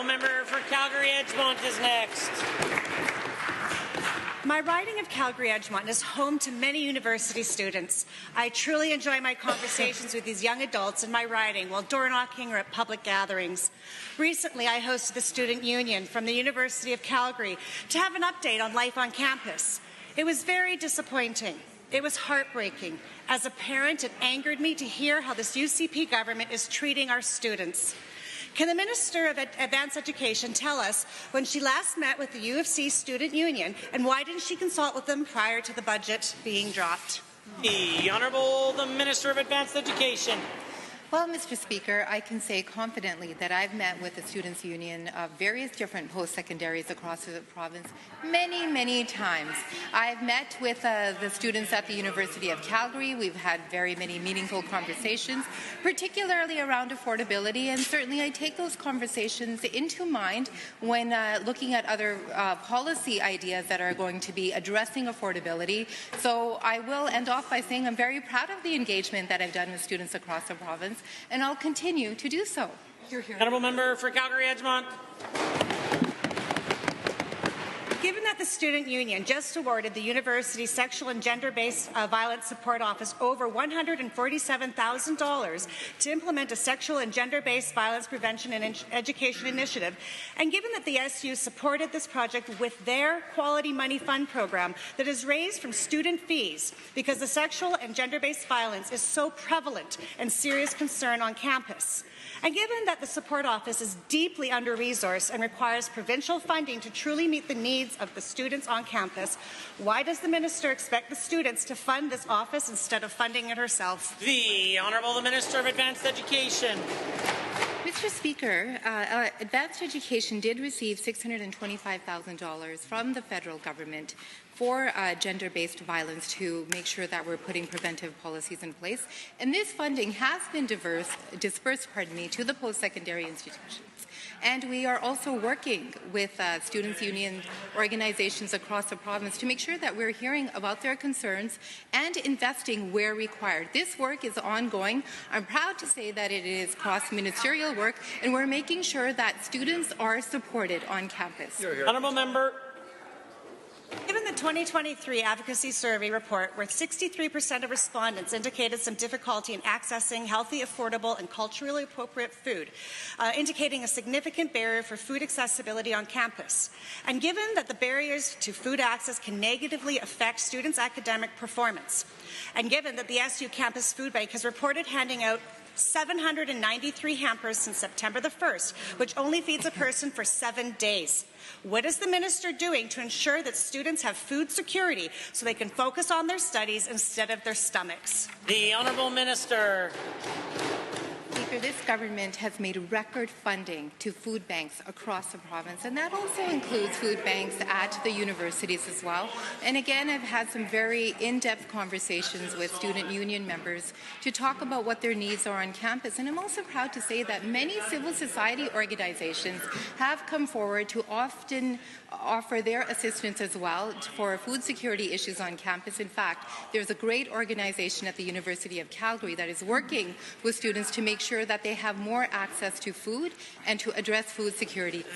Member for Calgary Edgemont is next. My riding of Calgary Edgemont is home to many university students. I truly enjoy my conversations with these young adults in my riding while door knocking or at public gatherings. Recently, I hosted the Student Union from the University of Calgary to have an update on life on campus. It was very disappointing. It was heartbreaking. As a parent, it angered me to hear how this UCP government is treating our students. Can the Minister of Advanced Education tell us when she last met with the U of C Student Union, and why didn't she consult with them prior to the budget being dropped? The Honourable the Minister of Advanced Education. Well, Mr. Speaker, I can say confidently that I've met with the Students' Union of various different post-secondaries across the province many times. I've met with the students at the University of Calgary. We've had very many meaningful conversations, particularly around affordability, and certainly I take those conversations into mind when looking at other policy ideas that are going to be addressing affordability. So I will end off by saying I'm very proud of the engagement that I've done with students across the province, and I'll continue to do so. Honourable Member for Calgary Edgemont. Given that the Student Union just awarded the University Sexual and Gender-Based Violence Support Office over $147,000 to implement a sexual and gender-based violence prevention and education initiative, and given that the SU supported this project with their Quality Money Fund program that is raised from student fees because the sexual and gender-based violence is so prevalent and serious concern on campus, and given that the support office is deeply under-resourced and requires provincial funding to truly meet the needs of the students on campus, why does the minister expect the students to fund this office instead of funding it herself? The Honourable the Minister of Advanced Education. Mr. Speaker, Advanced Education did receive $625,000 from the federal government for gender-based violence to make sure that we're putting preventive policies in place. And this funding has been dispersed to the post-secondary institutions. And we are also working with students' union organizations across the province to make sure that we're hearing about their concerns and investing where required. This work is ongoing. I'm proud to say that it is cross-ministerial work, and we're making sure that students are supported on campus. Honourable Member. Given the 2023 advocacy survey report, where 63% of respondents indicated some difficulty in accessing healthy, affordable, and culturally appropriate food, indicating a significant barrier for food accessibility on campus, and given that the barriers to food access can negatively affect students' academic performance, and given that the SU Campus Food Bank has reported handing out 793 hampers since September the 1st, which only feeds a person for 7 days. What is the minister doing to ensure that students have food security so they can focus on their studies instead of their stomachs? The Honourable Minister. Speaker, this government has made record funding to food banks across the province, and that also includes food banks at the universities as well. And again, I've had some very in-depth conversations with student union members to talk about what their needs are on campus. And I'm also proud to say that many civil society organizations have come forward to often offer their assistance as well for food security issues on campus. In fact, there's a great organization at the University of Calgary that is working with students to make sure that they have more access to food and to address food security.